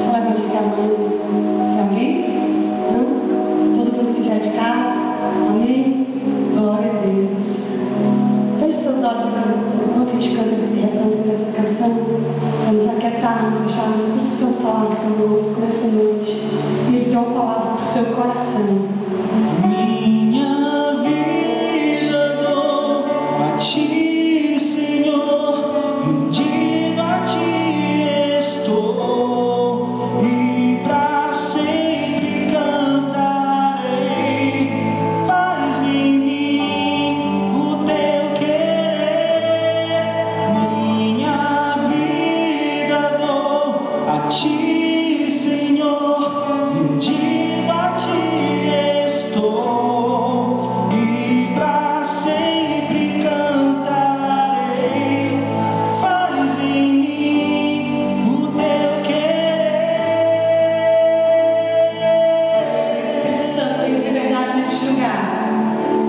Só levante essa mão. Tem alguém? Não? Todo mundo que já é de casa? Amém? Glória a Deus. Feche seus olhos enquanto a gente canta esse refrãozinho dessa canção. Para nos aquietarmos, deixar o Espírito Santo falar conosco nessa noite. E Ele tem uma palavra para o seu coração. Minha vida dou a Ti, Senhor, rendido a Ti estou, e para sempre cantarei. Faz em mim o Teu querer. Minha vida dou a Ti, Senhor, rendido a Ti estou, e para sempre cantarei. Faz em mim o Teu querer. Espírito Santo, tens liberdade neste lugar.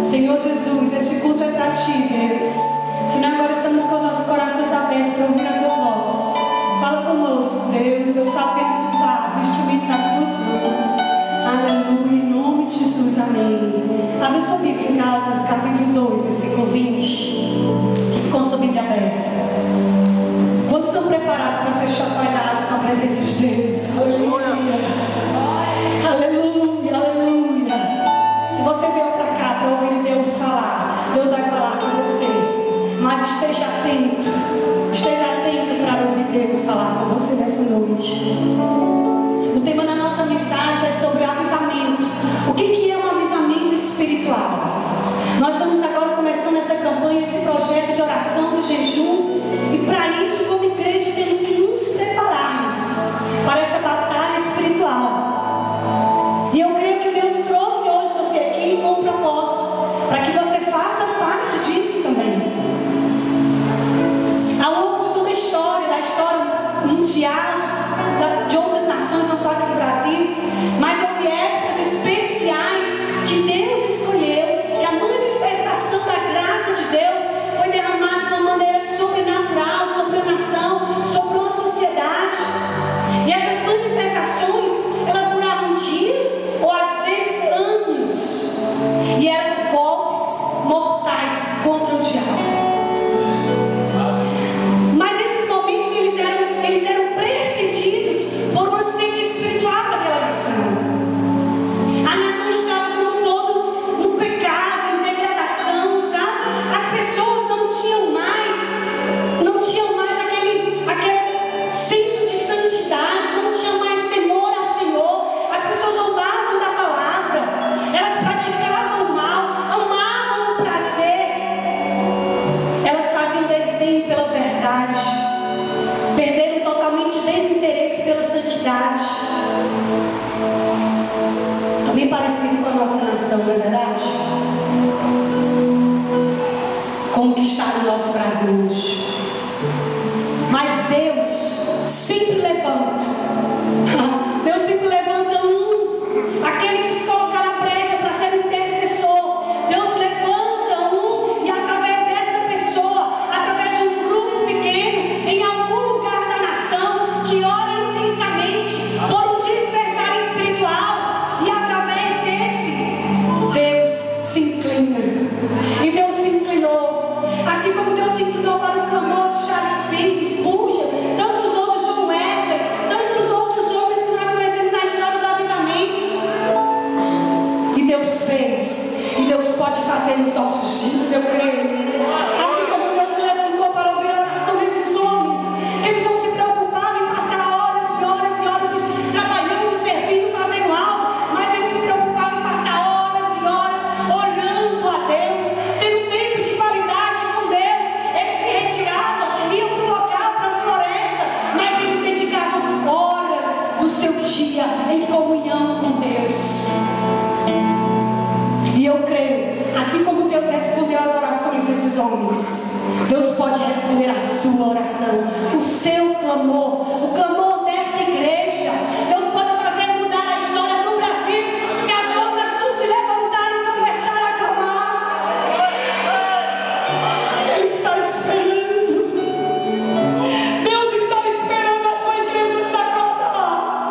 Senhor Jesus, este culto é para Ti, Deus. Senão agora estamos com os nossos corações abertos para ouvir a Tua voz. Fala conosco, Deus. Eu sou apenas um vaso, um instrumento nas Tuas mãos. Aleluia, em nome de Jesus, amém. Abre sua Bíblia em Gálatas, capítulo 2, versículo 20. Fique com sua Bíblia aberta. Quantos estão preparados para ser chacoalhados com a presença de Deus? Aleluia. Aleluia, aleluia. Se você veio para cá para ouvir Deus falar, Deus vai falar com você. Mas esteja atento para ouvir Deus falar com você nessa noite. O tema da nossa mensagem é sobre o avivamento. O que é um avivamento espiritual? Nós estamos agora começando essa campanha, esse projeto de oração, de jejum. E para isso, como igreja, temos que nos prepararmos para essa batalha espiritual. E eu creio que Deus trouxe hoje você aqui com um propósito, para que você faça parte disso também. Ao longo de toda a história, da história mundial, de outras nações, não só aqui do Brasil, mas houve épocas especiais que Deus escolheu, que a manifestação da graça de Deus foi derramada de uma maneira sobrenatural sobre a nação, sobre uma sociedade. E essas manifestações, elas duravam dias ou às vezes anos, e eram golpes mortais contra o diabo. Mas esses momentos eles eram precedidos por uma seca espiritual daquela nação. A nação estava como um todo no pecado, em degradação, sabe? As pessoas não tinham mais aquele senso de santidade, não tinham mais temor ao Senhor. As pessoas zombavam da palavra, elas praticavam o mal, amavam o prazer, elas faziam desdém pela verdade, perderam totalmente desinteresse pela santidade. Também parecido com a nossa nação, não é verdade? Como que está no nosso Brasil hoje. Mas Deus sempre levanta. Deus sempre levanta aquele que se colocar na brecha para ser intercessor. Deus levanta e através dessa pessoa, através de um grupo pequeno, em algum lugar da nação, que ora intensamente por um despertar espiritual, e através desse, Deus se inclina. E Deus se inclinou, assim como Deus se inclinou para o clamor de Charles Finney, Spurgeon, tantos outros, John Wesley, tantos outros homens que nós conhecemos na história do avivamento. E Deus fez, e Deus pode fazer nos nossos dias, eu creio. Assim como Deus se levantou para ouvir a oração desses homens, eles não se preocupavam em passar horas e horas e horas trabalhando, servindo, fazendo algo, mas eles se preocupavam em passar horas e horas orando a Deus, tendo tempo de qualidade com Deus. Eles se retiravam, iam para um local, para uma floresta, mas eles dedicavam horas do seu dia em comunhão com Deus. E eu creio, assim como Deus respondeu às orações desses homens, Deus pode responder a sua oração, o seu clamor, o clamor dessa igreja. Deus pode fazer mudar a história do Brasil se as ondas sul se levantarem e começarem a clamar. Ele está esperando. Deus está esperando a sua igreja se acordar.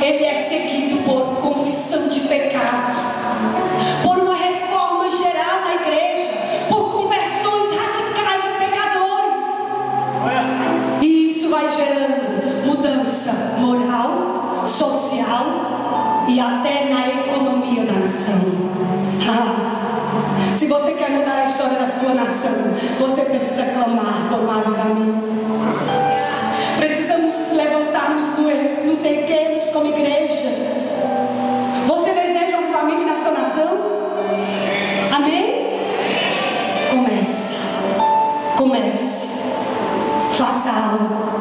ele é seguido por confissão de pecado, por uma reforma geral na igreja, por conversões radicais de pecadores. E isso vai gerando mudança moral, social e até na economia da nação. Se você quer mudar a história da sua nação, você precisa clamar por um avivamento. Precisamos levantarmos nos erguermos como igreja. Você deseja um avivamento na sua nação? Amém? Comece. Faça algo.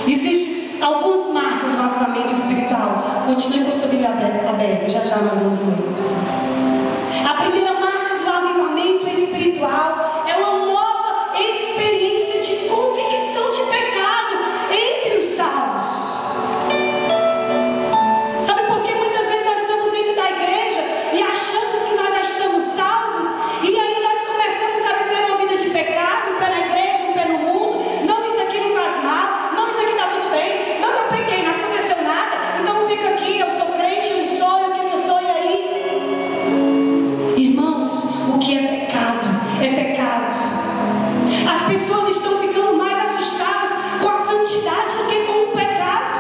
Existem algumas marcas no avivamento espiritual. Continue com sua Bíblia aberta, já nós vamos ler. A primeira marca do avivamento espiritual é uma nova experiência de convicção de pecado entre os salvos. Sabe por que muitas vezes nós estamos dentro da igreja e achamos que nós já estamos salvos, e aí nós começamos a viver uma vida de pecado, um pé na igreja, um pé no mundo. Não, isso aqui não faz mal, não, isso aqui está tudo bem, não, eu pequei, não aconteceu nada, então fica aqui, eu sou crente, eu não sou, eu que eu sou, e aí? Irmãos, o que é pecado? É pecado. As pessoas estão ficando mais assustadas com a santidade do que com o pecado.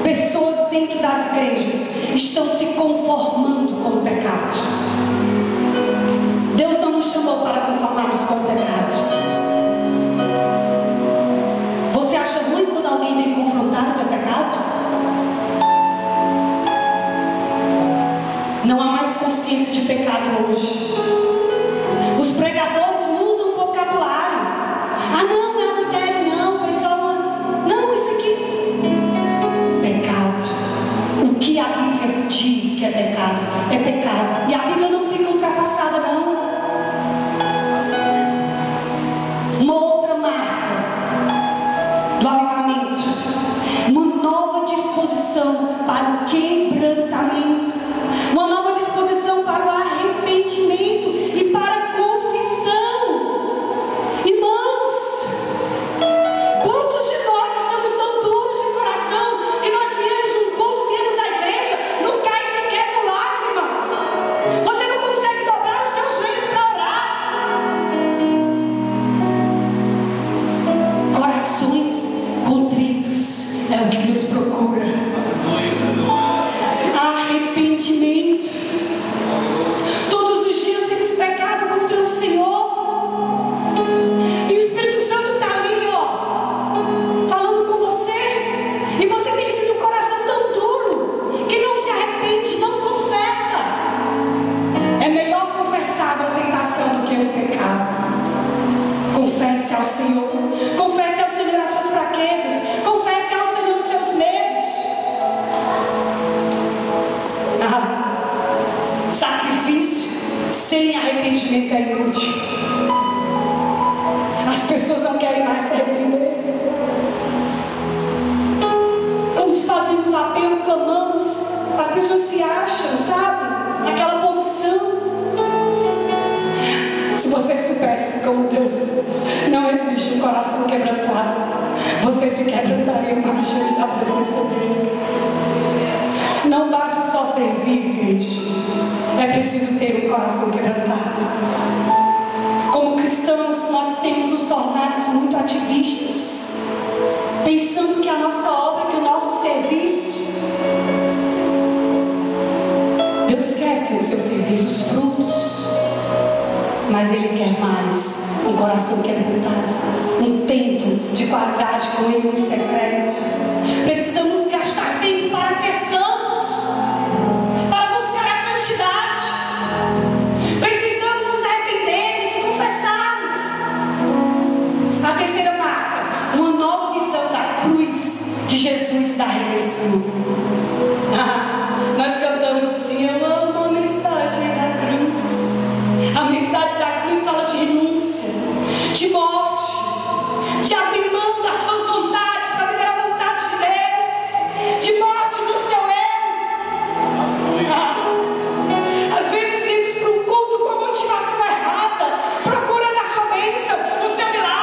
Pessoas dentro das igrejas estão se conformando com o pecado. Deus não nos chamou para conformarmos com o pecado. Você acha ruim quando alguém vem confrontar o teu pecado? Não há mais consciência de pecado hoje. Os pregadores mudam o vocabulário. Não é adultério, não, foi só uma... Não, isso aqui. Pecado. O que a Bíblia diz que é pecado, é pecado. E a Bíblia não fica ultrapassada, não. Uma outra marca do avivamento, uma nova disposição para o quebrantamento, uma nova disposição para o arrependimento e para a confissão. Irmãos, quantos de nós estamos tão duros de coração que nós viemos um culto, viemos à igreja, não cai sequer uma lágrima. Você não consegue dobrar os seus joelhos para orar. Corações contritos é o que Deus procura. Arrependimento. Todos os dias temos pecado contra o Senhor, e o Espírito Santo está ali, falando com você, e você tem sido um coração tão duro que não se arrepende, não confessa. É melhor confessar uma tentação do que um pecado. Confesse ao Senhor, confesse ao Senhor as suas fraquezas, confesse ao Senhor os seus medos. Sacrifício sem arrependimento é inútil. As pessoas não querem mais se arrepender. Quando fazemos o apelo, clamamos, as pessoas se acham, sabe? Naquela posição. Se você soubesse como Deus não existe um coração quebrantado, você se quebrantaria mais diante da presença dele. Não basta só servir, igreja. É preciso ter um coração quebrantado. Como cristãos, nós temos nos tornado muito ativistas, pensando que a nossa obra, que o nosso serviço, Deus quer sim o seu serviço, os frutos, mas Ele quer mais um coração quebrantado, um tempo de qualidade com Ele em secreto. Precisamos gastar tempo para ser santos, para buscar a santidade. Precisamos nos arrepender, nos confessarmos. A terceira marca, uma nova visão da cruz de Jesus e da redenção. Nós cantamos assim: eu amo a mensagem da cruz. A mensagem da cruz fala de renúncia, de morte, de abrir mão das suas vontades para viver a vontade de Deus, de morte do seu eu. Às vezes vimos para um culto com a motivação errada, procurando a sua bênção, o seu milagre.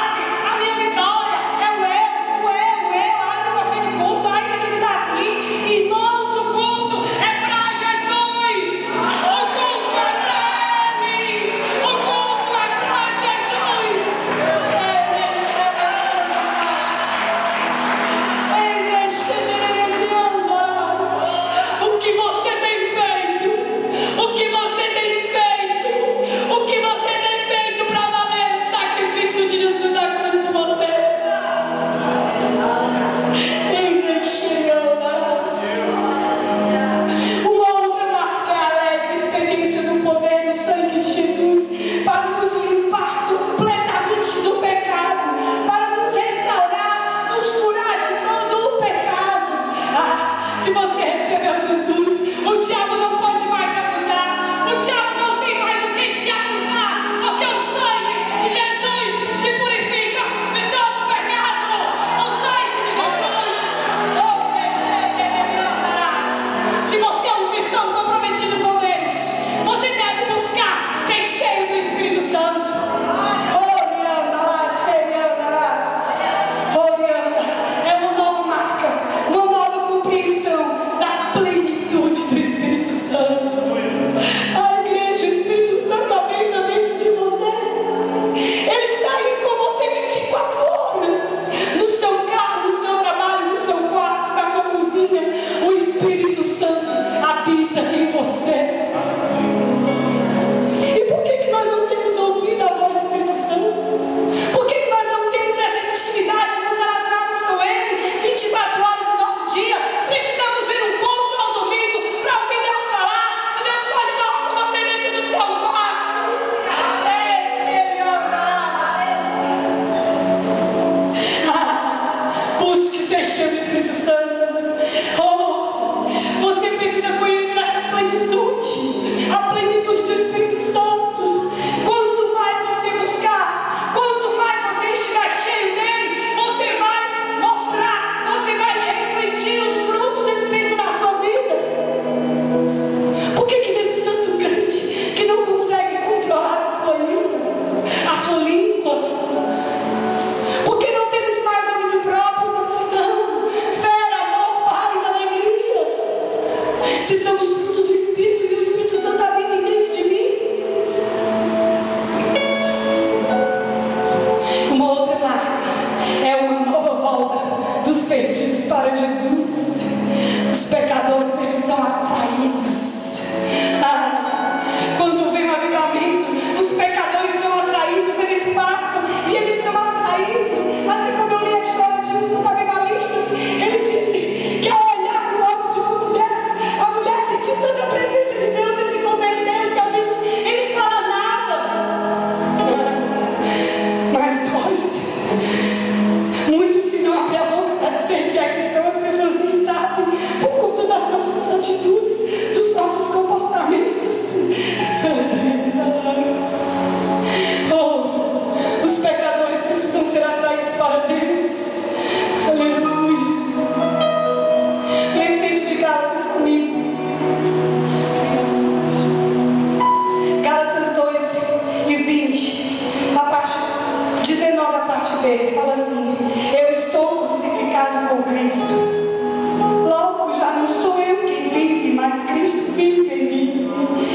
para Jesus. Os pecadores, eles estão atraídos. Quando vem o avivamento, os pecadores estão atraídos, eles passam e eles são atraídos. Assim como eu li a história de um dos avivalistas, ele disse que ao olhar no olho de uma mulher, a mulher sentiu tanta presença de Deus e se converteu, se amigos, ele fala nada. Mas nós, muitos se não abrem a boca para dizer que é cristão, as pessoas nem sabem por conta das nossas atitudes, dos nossos comportamentos. Os pecadores precisam ser atraídos para Deus. Aleluia. Leia o texto de Gálatas comigo. Gálatas 2:20, a parte 19, a parte B, fala assim: eu estou crucificado com Cristo. Logo já não sou eu quem vive, mas Cristo vive em mim.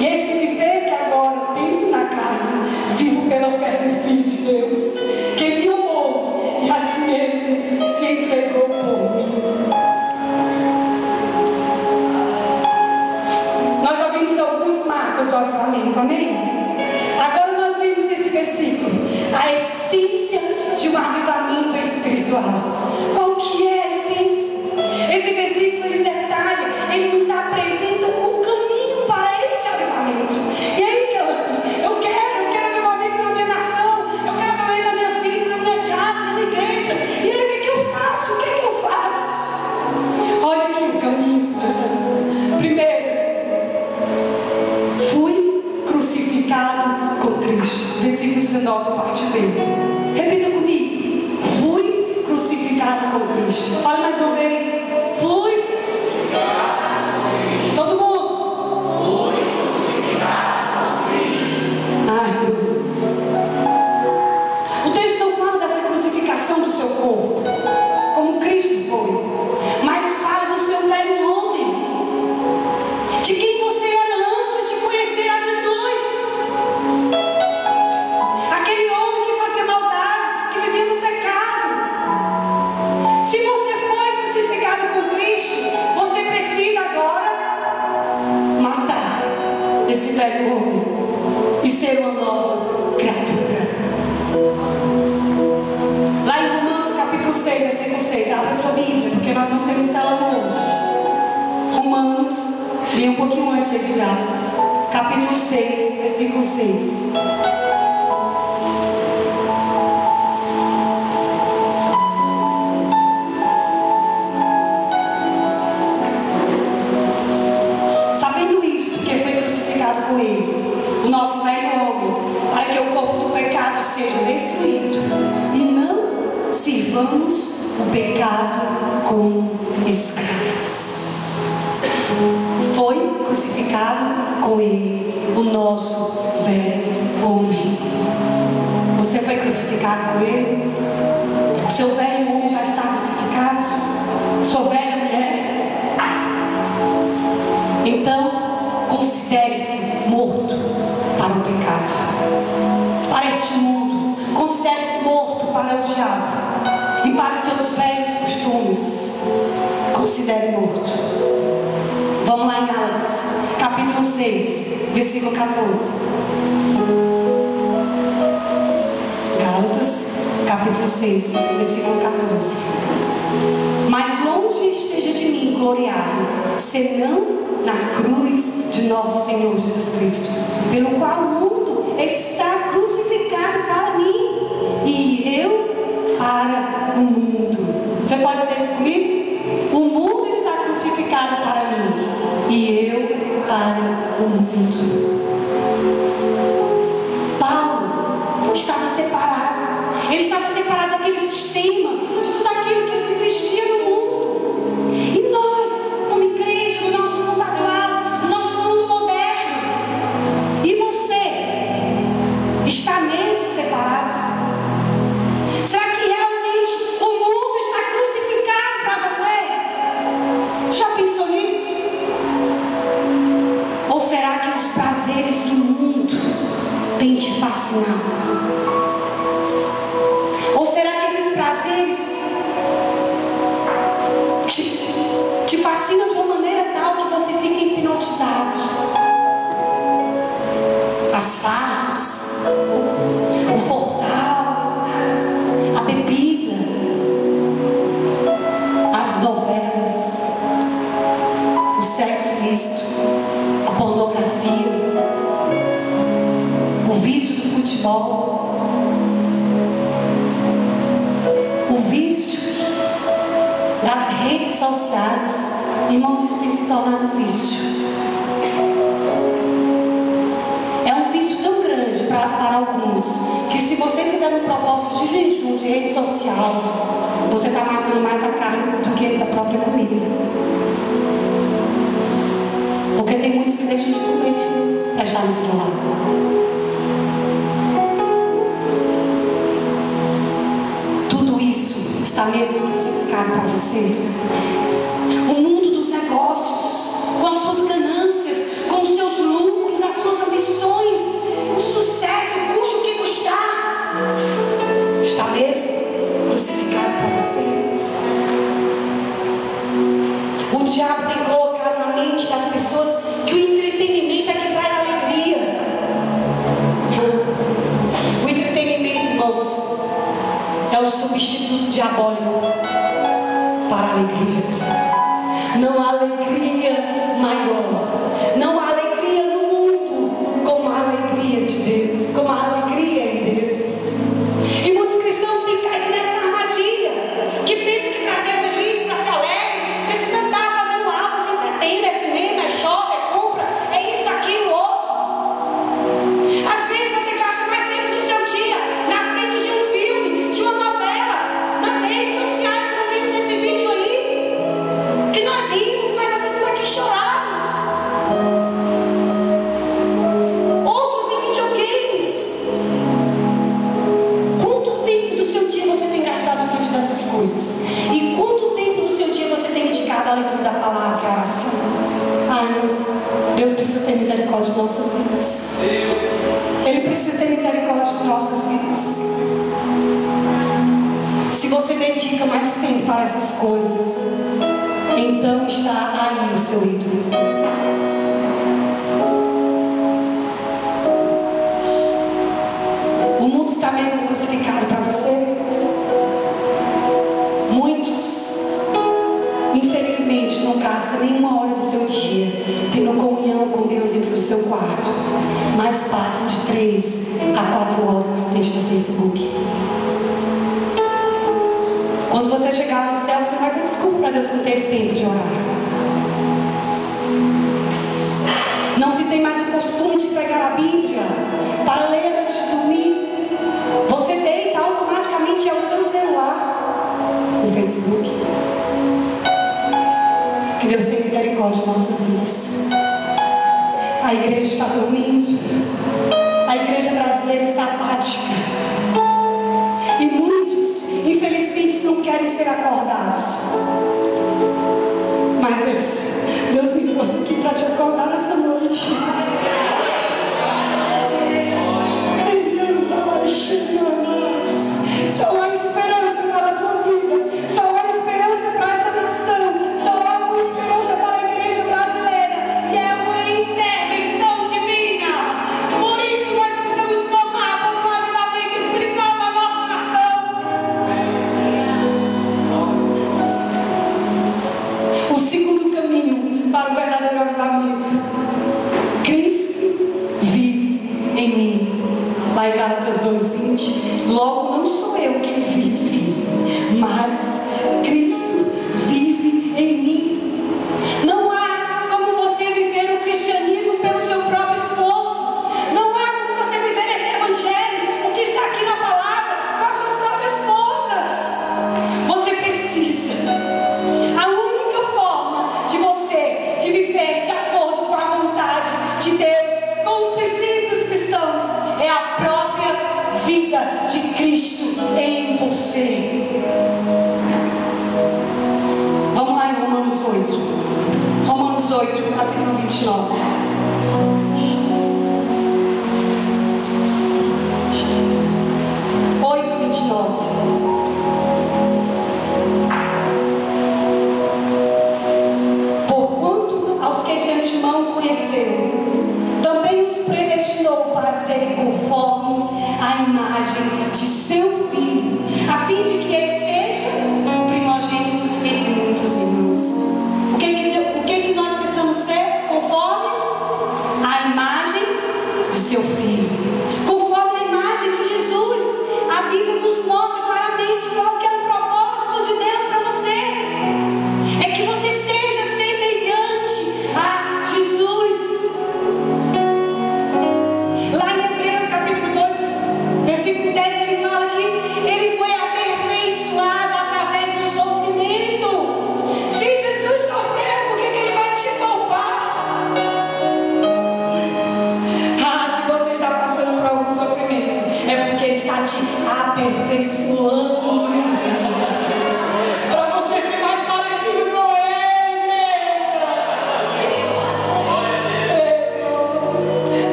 E esse viver que agora tenho na carne, vivo pela fé no Filho de Deus, que me amou e a si mesmo se entregou por mim. Nós já vimos algumas marcas do avivamento, amém? Agora nós vimos nesse versículo a essência de um avivamento espiritual. Qual que é a essência? Esse versículo ele detalha, ele nos apresenta o caminho para este avivamento. E aí, eu quero avivamento na minha nação, eu quero avivamento na minha vida, na minha casa, na minha igreja. E aí, o que eu faço? O que eu faço? Olha aqui o caminho. Primeiro, fui crucificado com Cristo. Versículo 19, parte B. Repita comigo: fui crucificado com Cristo. Fale mais uma vez: fui crucificado com Cristo. Todo mundo: fui crucificado com Cristo. Ai, Deus. O texto não fala dessa crucificação do seu corpo, como Cristo foi, mas fala do seu velho homem, de quem você era antes de conhecer a Jesus. Aquele homem que fazia maldades, que vivia no pecado. Se você foi crucificado com Cristo, você precisa agora matar esse velho homem e ser uma nova criatura. Lá em Romanos capítulo 6, versículo 6, abra sua Bíblia, porque nós não temos tela hoje. Romanos, li um pouquinho antes aí de Gálatas, capítulo 6, versículo 6. Sabendo isto, que foi crucificado com ele, o nosso velho homem, para que o corpo do pecado seja destruído, e não sirvamos o pecado como escravos. Foi crucificado com ele, o nosso velho homem. Você foi crucificado com ele? O seu velho homem já está crucificado? Sua velha mulher? Então, considere-se morto para o pecado, para este mundo. Considere-se morto para o diabo e para os seus velhos costumes. Considere morto. Vamos lá em Gálatas, capítulo 6, versículo 14. Gálatas, capítulo 6, versículo 14. Mas longe esteja de mim gloriar-me, senão na cruz de nosso Senhor Jesus Cristo, pelo qual o mundo está crucificado para mim e eu para o mundo. Você pode dizer isso comigo? O mundo está crucificado para mim e eu para o mundo. Paulo estava separado. Ele estava separado daquele sistema, de tudo aquilo que existia no mundo. E nós, como igreja, no nosso mundo atual, no nosso mundo moderno, e você está mesmo separado? Será que realmente o mundo está crucificado para você? Já pensou nisso? Ou será que os prazeres do mundo têm te fascinado? Ou será que esses prazeres redes sociais, irmãos, isso tem se tornado um vício. É um vício tão grande para alguns, que se você fizer um propósito de jejum de rede social, você está matando mais a carne do que a própria comida. Porque tem muitos que deixam de comer para estar no celular. Tudo isso está mesmo crucificado para você. O mundo dos negócios, com as suas ganâncias, com os seus lucros, as suas ambições, o sucesso, custe o que custar, está mesmo crucificado para você. O diabo tem colocado na mente das pessoas que o entretenimento é que traz alegria. O entretenimento, irmãos, é o substituto diabólico para a alegria. Não há alegria maior, não há alegria no mundo como a alegria de Deus, como a alegria em Deus. E muitos cristãos têm caído nessa armadilha, que pensam que para ser feliz, para ser alegre, precisa estar fazendo algo, se entretendo, é cinema, é shopping, é compra, é isso, aquilo, outro. Às vezes você gasta mais tempo do seu dia na frente de um filme, de uma novela, nas redes sociais, como vimos esse vídeo aí, que nós rimos, mas nós estamos aqui chorados. Outros em videogames. Quanto tempo do seu dia você tem gastado na frente dessas coisas? E quanto tempo do seu dia você tem dedicado à leitura da palavra e à oração? Ai, irmãos, Deus precisa ter misericórdia de nossas vidas. Ele precisa ter misericórdia de nossas vidas. Se você dedica mais tempo para essas coisas, então está aí o seu ídolo. O mundo está mesmo crucificado para você. Muitos, infelizmente, não gastam nenhuma hora do seu dia tendo comunhão com Deus dentro do seu quarto, mas passam de 3 a 4 horas na frente do Facebook. Quando você chegar no céu, você vai ter desculpa para Deus que não teve tempo de orar. Não se tem mais o costume de pegar a Bíblia para ler antes de dormir. Você deita automaticamente ao seu celular no Facebook. Que Deus tenha misericórdia de nossas vidas. A igreja está dormindo. A igreja brasileira está apática. E muitos, infelizmente, não querem ser acordados. Mas Deus me trouxe aqui para te acordar nessa noite. Só há esperança para a tua vida. Só há esperança para essa nação. Só há uma esperança para a igreja brasileira. E é uma intervenção divina. Por isso nós precisamos clamar por um avivamento espiritual na nossa nação. O segundo caminho para o verdadeiro avivamento: Cristo vive em mim. Lá em Gálatas 2:20. Logo não sou eu quem vive, mas Cristo vive em mim. Não há como você viver o cristianismo pelo seu próprio esforço. Não há como você viver esse evangelho, o que está aqui na palavra, com as suas próprias forças. Você precisa. A única forma de você de viver de acordo com a vontade de Deus, com os princípios cristãos, é a própria vida de Cristo em você. Vamos lá em Romanos 8. Romanos 8, capítulo 29. Porquanto aos que de antemão conheceu, também os predestinou para serem conformes à imagem de seu Filho, a fim de que ele seja o primogênito entre muitos irmãos. O que nós precisamos ser? Conformes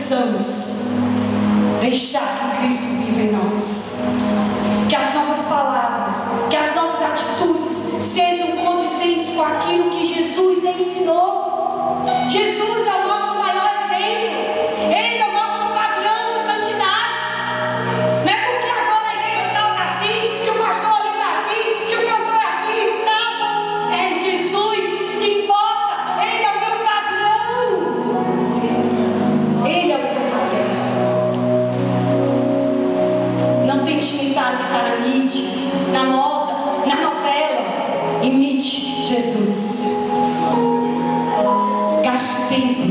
precisamos deixar que Cristo viva em nós. Que as nossas palavras, que as nossas atitudes sejam condizentes com aquilo que Jesus ensinou. Jesus é o nosso maior exemplo. Ele é o nosso padrão de santidade. Não é porque agora a igreja tal está assim, que o pastor ali está assim, que o cantor é assim, não. É Jesus que importa. Ele é o meu padrão. Ele é o seu padrão. Não tente imitar o que está na mídia, na moda, na novela. Imite Jesus. Gaste tempo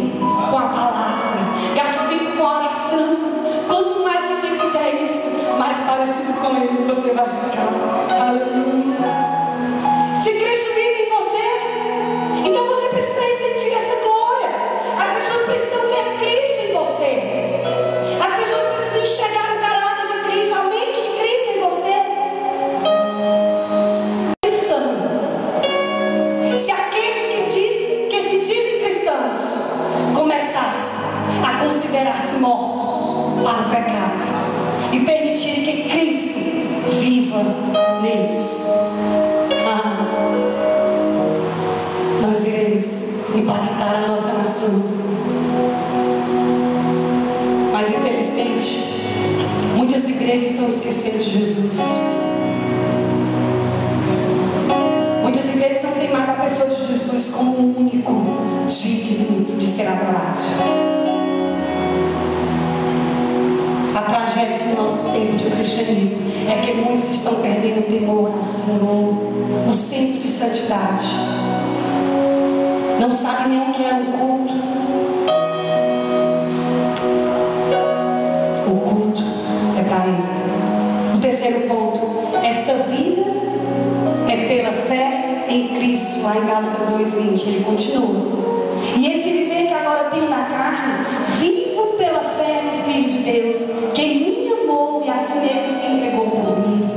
com a palavra, gaste tempo com a oração. Quanto mais você fizer isso, mais parecido com Ele você vai ficar. Aleluia. Se Cristo vive em você, então você precisa refletir essa glória. As pessoas precisam ver Cristo em você. As pessoas precisam enxergar o caráter de Cristo, a mente de Cristo em você. Se aqueles que se dizem cristãos começassem a considerar-se mortos para o pecado e permitirem que Cristo viva neles, nós iremos impactar a nossa nação. Mas infelizmente muitas igrejas estão esquecendo de Jesus. Muitas igrejas não têm mais a pessoa de Jesus como o único digno de ser adorado. A tragédia do nosso tempo de cristianismo é que muitos estão perdendo o temor ao Senhor, o senso de santidade. Não sabem nem o que é um culto. O culto é para Ele. O terceiro ponto: esta vida é pela fé em Cristo. Lá em Gálatas 2:20 ele continua: e esse viver que agora tenho na carne, vivo pela fé no Filho de Deus, que me amou e a si mesmo se entregou por mim.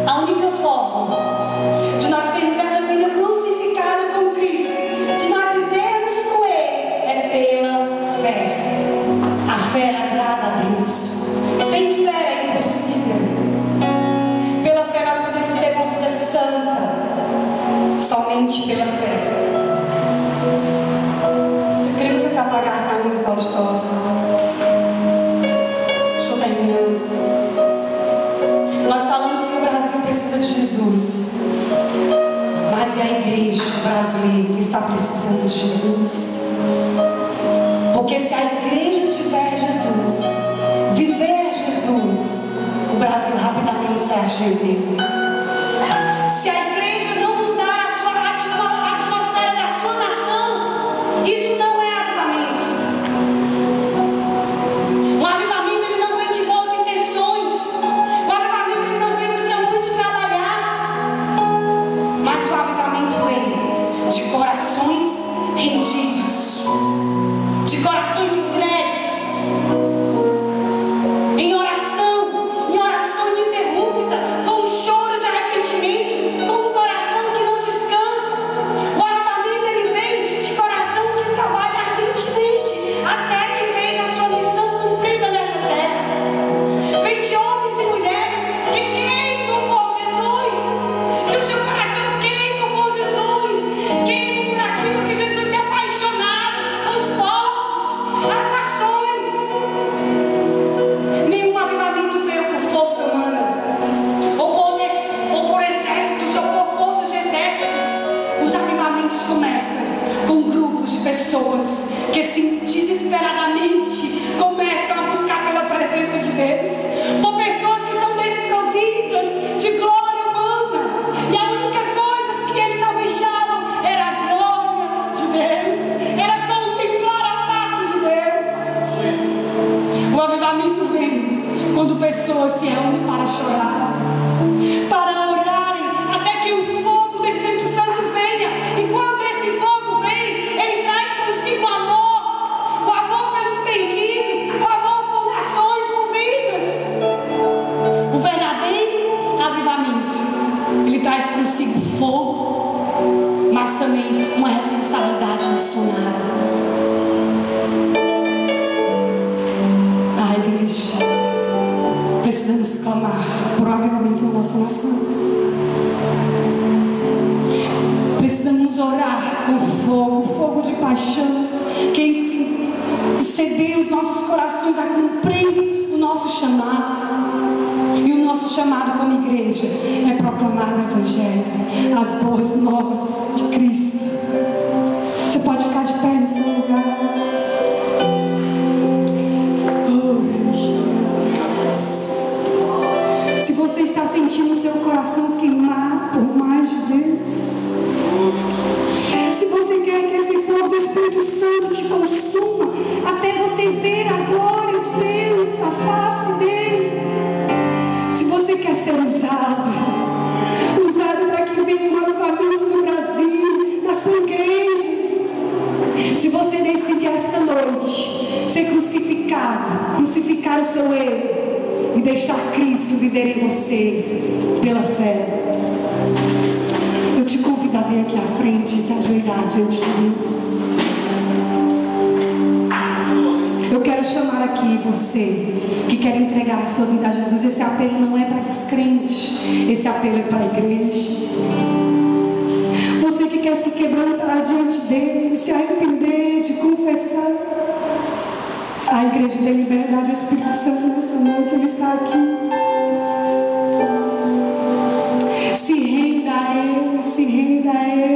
A única forma de nós termos essa vida crucificada com Cristo, de nós vivermos com Ele, é pela fé. A fé agrada a Deus. Sem fé é impossível. Pela fé nós podemos ter uma vida santa, somente pela fé. Eu queria que vocês apagassem a luz do auditório. Estou terminando. Nós falamos que o Brasil precisa de Jesus, mas é a igreja brasileira que está precisando de Jesus. Porque se a igreja tiver Jesus, viver Jesus, o Brasil rapidamente será cheio dele. Se a igreja não mudar a atmosfera da sua nação, isso não é avivamento. Um avivamento, ele não vem de boas intenções. Um avivamento, ele não vem do seu muito trabalhar. Mas o avivamento vem de corações rendidos, de corações entregues, em oração ininterrupta, com um choro de arrependimento, com um coração que não descansa. O avivamento, ele vem de coração que trabalha ardentemente até que veja a sua missão cumprida nessa terra. Vem de homens e mulheres que queimam por Jesus, que o seu coração queima por Jesus, queima por aquilo que Jesus é apaixonado, os povos, as nações. Nenhum avivamento veio por força humana, ou por exércitos, ou por forças de exércitos. Os avivamentos começam com grupos de pessoas que desesperadamente começam a buscar pela presença de Deus, por pessoas que são desprovidas de glória humana, e a única coisa que eles almejavam era a glória de Deus, era contemplar a face de Deus. O avivamento vem quando pessoas se reúnem para chorar, para orarem, até que o fogo do Espírito Santo venha. E quando esse fogo vem, ele traz consigo amor, o amor pelos perdidos, o amor por nações, por vidas. O verdadeiro avivamento, ele traz consigo fogo, mas também uma responsabilidade missionária. Precisamos clamar por um avivamento na nossa nação. Precisamos orar com fogo, fogo de paixão, que exceder os nossos corações a cumprir o nosso chamado. E o nosso chamado como igreja é proclamar o Evangelho, as boas novas de Cristo. Você pode ficar de pé no seu lugar. Se você está sentindo o seu coração queimar por mais de Deus, se você quer que esse fogo do Espírito Santo te consuma até você ver a glória de Deus, a face dele, se você quer ser usado para que venha um avivamento no Brasil, na sua igreja, se você decide esta noite ser crucificado, crucificar o seu eu e deixar Cristo viver em você pela fé, eu te convido a vir aqui à frente e se ajoelhar diante de Deus. Eu quero chamar aqui você que quer entregar a sua vida a Jesus. Esse apelo não é para descrente, esse apelo é para a igreja. Você que quer se quebrantar diante dele, se arrepender, de confessar. A igreja tem liberdade, o Espírito Santo nessa noite, ele está aqui. Se renda a ele, se renda a ele.